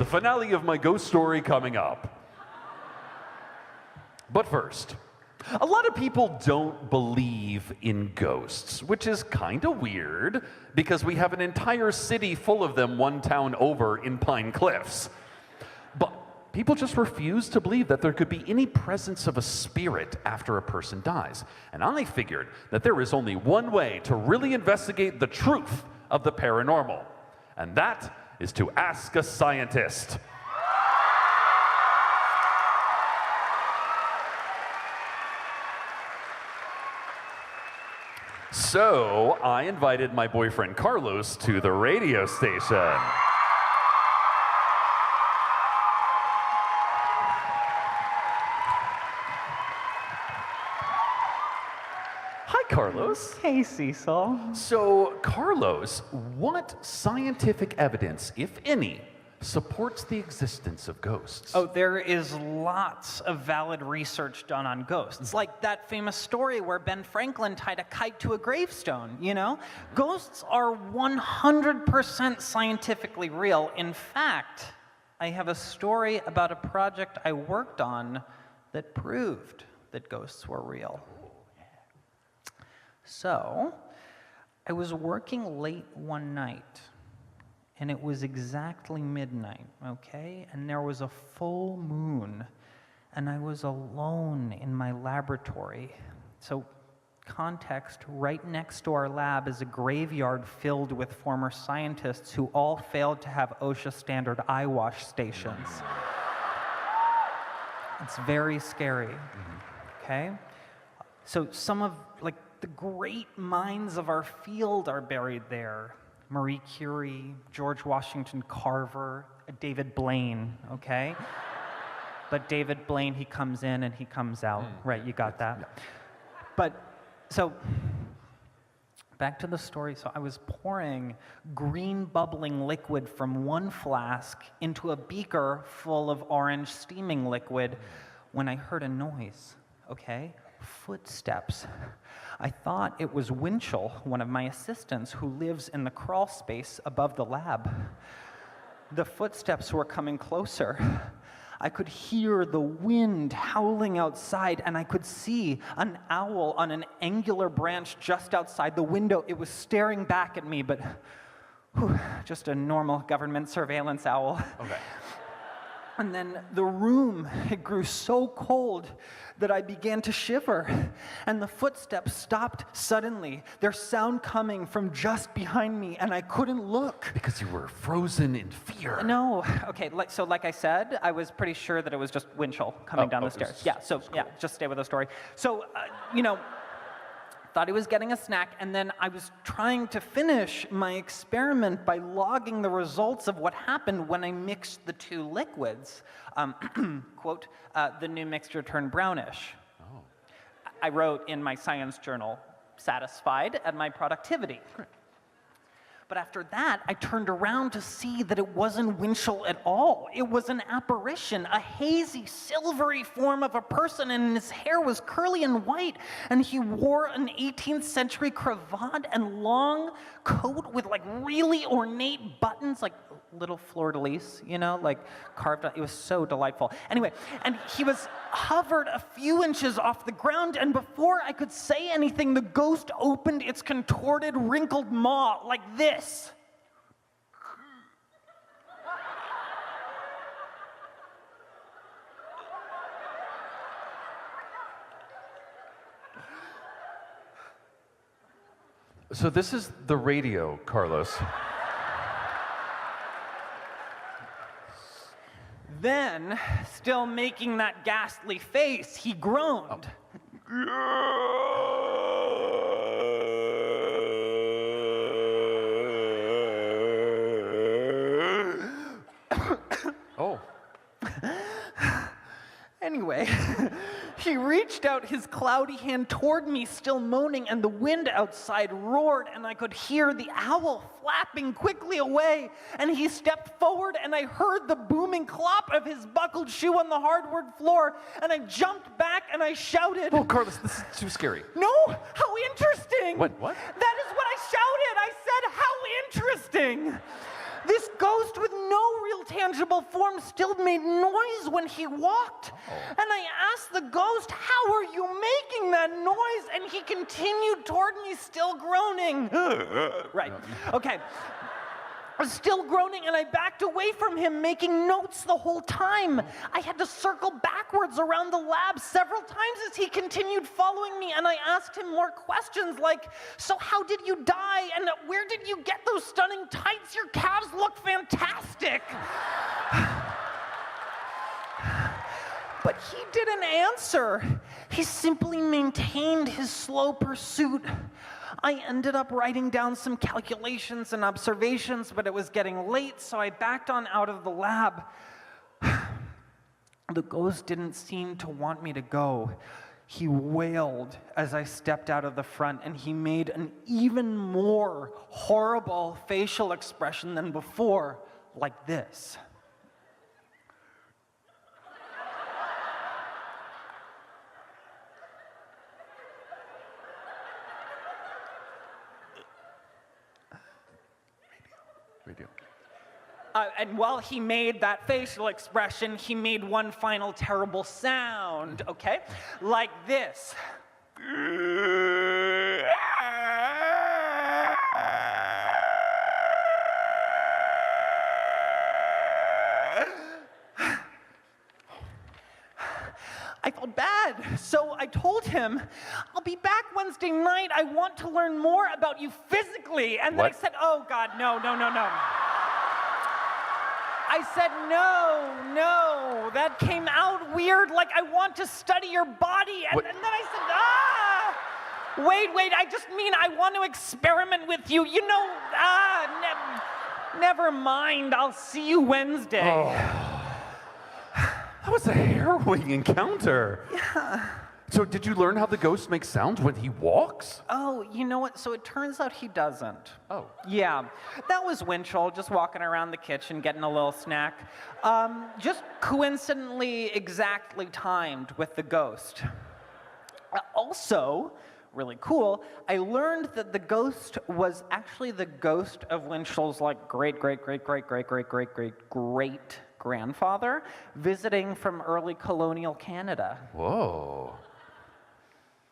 the finale of my ghost story coming up. But first, a lot of people don't believe in ghosts, which is kind of weird because we have an entire city full of them one town over in Pine Cliffs. But people just refuse to believe that there could be any presence of a spirit after a person dies. And I figured that there is only one way to really investigate the truth of the paranormal, and that is to ask a scientist. So I invited my boyfriend Carlos to the radio station. Hi, Carlos. Hey, Cecil. So, Carlos, what scientific evidence, if any, supports the existence of ghosts? Oh, there is lots of valid research done on ghosts. Like that famous story where Ben Franklin tied a kite to a gravestone, you know? Ghosts are 100% scientifically real. In fact, I have a story about a project I worked on that proved that ghosts were real. So, I was working late one night, and it was exactly midnight, okay? And there was a full moon, and I was alone in my laboratory. So, context, right next to our lab is a graveyard filled with former scientists who all failed to have OSHA standard eye wash stations. It's very scary, okay? So some of, like, the great minds of our field are buried there. Marie Curie, George Washington Carver, David Blaine, okay? But David Blaine, he comes in and he comes out. Right, you got that? Yeah. But, so, back to the story. So I was pouring green bubbling liquid from one flask into a beaker full of orange steaming liquid when I heard a noise, okay? Footsteps. I thought it was Winchell, one of my assistants, who lives in the crawl space above the lab. The footsteps were coming closer. I could hear the wind howling outside, and I could see an owl on an angular branch just outside the window. It was staring back at me, but just a normal government surveillance owl. Okay. And then the room, it grew so cold that I began to shiver. And the footsteps stopped suddenly, their sound coming from just behind me, and I couldn't look. Because you were frozen in fear. No, okay, so like I said, I was pretty sure that it was just Winchell coming down the stairs. Yeah, so yeah, just stay with the story. So, thought he was getting a snack, and then I was trying to finish my experiment by logging the results of what happened when I mixed the two liquids. Quote, the new mixture turned brownish. Oh. I wrote in my science journal, satisfied at my productivity. But after that, I turned around to see that it wasn't Winchell at all. It was an apparition, a hazy, silvery form of a person, and his hair was curly and white, and he wore an 18th century cravat and long coat with like really ornate buttons, like little fleur-de-lis, like carved out. It was so delightful. Anyway, and he was hovered a few inches off the ground, and before I could say anything, the ghost opened its contorted, wrinkled maw like this. So this is the radio, Carlos. Then, still making that ghastly face, he groaned. Oh. Anyway, he reached out his cloudy hand toward me, still moaning, and the wind outside roared, and I could hear the owl flapping quickly away. And he stepped forward, and I heard the booming clop of his buckled shoe on the hardwood floor, and I jumped back, and I shouted. Oh, Carlos, this is too scary. No, how interesting. What? That is what I shouted. I said, how interesting. This ghost with no real tangible form still made noise when he walked. And I asked the ghost, how are you making that noise? And he continued toward me, still groaning. Right, okay. I was still groaning, and I backed away from him, making notes the whole time. I had to circle backwards around the lab several times as he continued following me, and I asked him more questions like, so how did you die, and where did you get those stunning tights? Your calves look fantastic. But he didn't answer. He simply maintained his slow pursuit. I ended up writing down some calculations and observations, but it was getting late, so I backed on out of the lab. The ghost didn't seem to want me to go. He wailed as I stepped out of the front, and he made an even more horrible facial expression than before, like this. Radio. And while he made that facial expression, he made one final terrible sound, okay? Like this. I felt bad, so I told him, I'll be back Wednesday night. I want to learn more about you physically. And then I said, oh God, no. I said, no, that came out weird, like I want to study your body. And then I said, wait, I just mean I want to experiment with you. You know, never mind, I'll see you Wednesday. Oh. That was a harrowing encounter. Yeah. So did you learn how the ghost makes sounds when he walks? Oh, you know what? So it turns out he doesn't. Oh. Yeah, that was Winchell, just walking around the kitchen, getting a little snack. Just coincidentally exactly timed with the ghost. Also, really cool, I learned that the ghost was actually the ghost of Winchell's like great grandfather visiting from early colonial Canada. Whoa.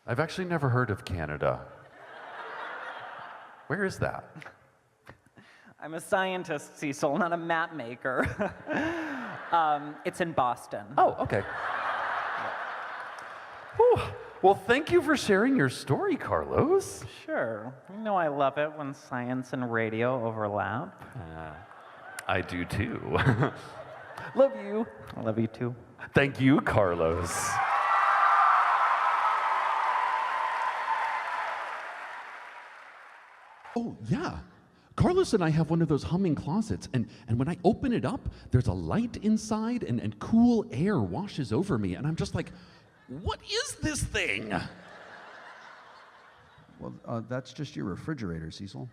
I've actually never heard of Canada. Where is that? I'm a scientist, Cecil, not a map maker. It's in Boston. Oh, okay. Whew. Well, thank you for sharing your story, Carlos. Sure. You know I love it when science and radio overlap. I do too. Love you. I love you too. Thank you, Carlos. Oh, yeah. Carlos and I have one of those humming closets, and when I open it up, there's a light inside, and cool air washes over me, and I'm just like, what is this thing? Well, that's just your refrigerator, Cecil.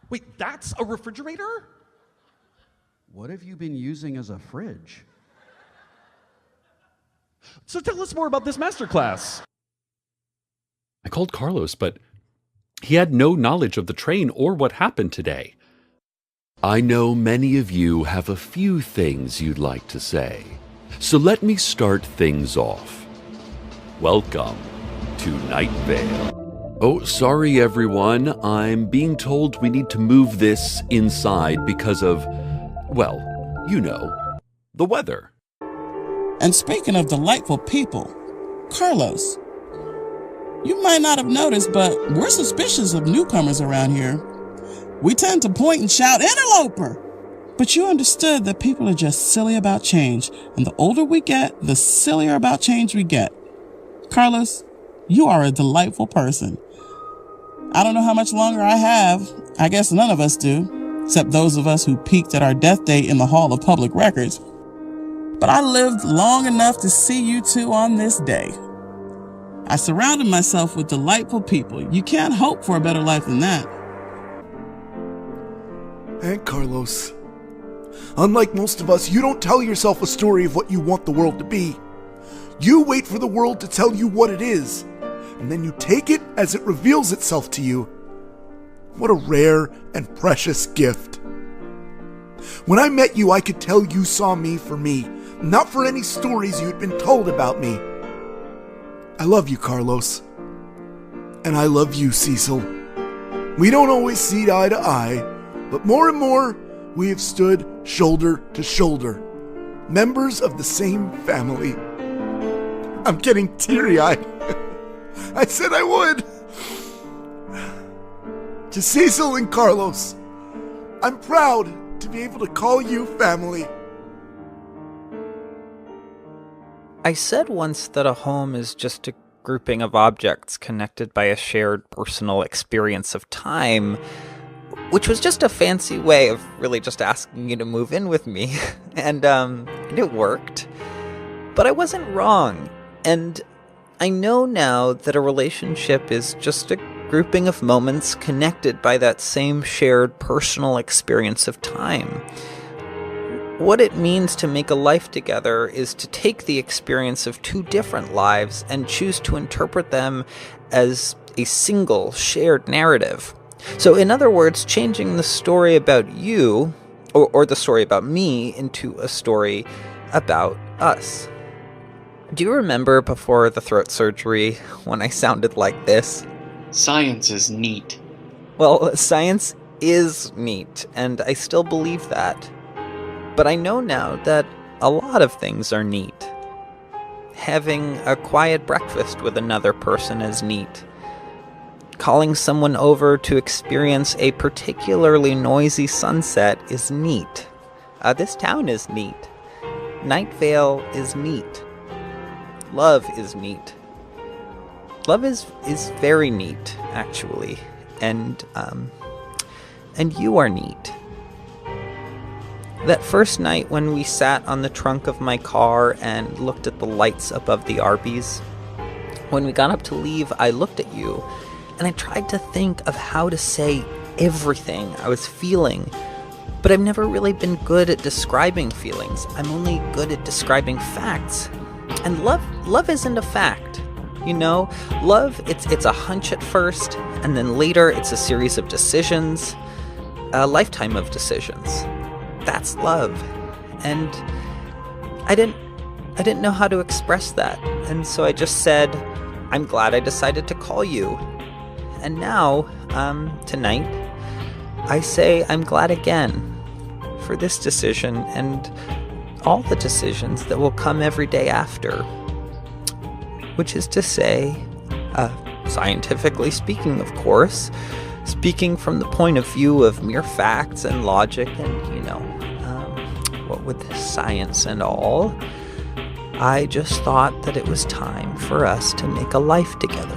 Wait, that's a refrigerator? What have you been using as a fridge? So tell us more about this masterclass. I called Carlos, but he had no knowledge of the train or what happened today. I know many of you have a few things you'd like to say, so let me start things off. Welcome to Night Vale. Oh, sorry everyone, I'm being told we need to move this inside because of, well, you know, the weather. And speaking of delightful people, Carlos, you might not have noticed, but we're suspicious of newcomers around here. We tend to point and shout, "Interloper!" But you understood that people are just silly about change, and the older we get, the sillier about change we get. Carlos, you are a delightful person. I don't know how much longer I have. I guess none of us do, except those of us who peeked at our death date in the Hall of Public Records. But I lived long enough to see you two on this day. I surrounded myself with delightful people. You can't hope for a better life than that. And Carlos, unlike most of us, you don't tell yourself a story of what you want the world to be. You wait for the world to tell you what it is, and then you take it as it reveals itself to you. What a rare and precious gift. When I met you, I could tell you saw me for me, not for any stories you'd been told about me. I love you, Carlos. And I love you, Cecil. We don't always see eye to eye, but more and more, we have stood shoulder to shoulder, members of the same family. I'm getting teary-eyed. I said I would. To Cecil and Carlos, I'm proud to be able to call you family. I said once that a home is just a grouping of objects connected by a shared personal experience of time, which was just a fancy way of really just asking you to move in with me. And it worked. But I wasn't wrong. And I know now that a relationship is just a grouping of moments connected by that same shared personal experience of time. What it means to make a life together is to take the experience of two different lives and choose to interpret them as a single shared narrative. So in other words, changing the story about you, or the story about me, into a story about us. Do you remember before the throat surgery when I sounded like this? Science is neat. Well, science is neat, and I still believe that. But I know now that a lot of things are neat. Having a quiet breakfast with another person is neat. Calling someone over to experience a particularly noisy sunset is neat. This town is neat. Night Vale is neat. Love is neat. Love is very neat, actually. And you are neat. That first night when we sat on the trunk of my car and looked at the lights above the Arby's, when we got up to leave, I looked at you and I tried to think of how to say everything I was feeling, but I've never really been good at describing feelings. I'm only good at describing facts. And love isn't a fact. You know, love, it's a hunch at first, and then later it's a series of decisions, a lifetime of decisions. That's love. And I didn't know how to express that. And so I just said, I'm glad I decided to call you. And now, tonight, I say I'm glad again for this decision and all the decisions that will come every day after. Which is to say, scientifically speaking, of course, speaking from the point of view of mere facts and logic and, what with science and all, I just thought that it was time for us to make a life together.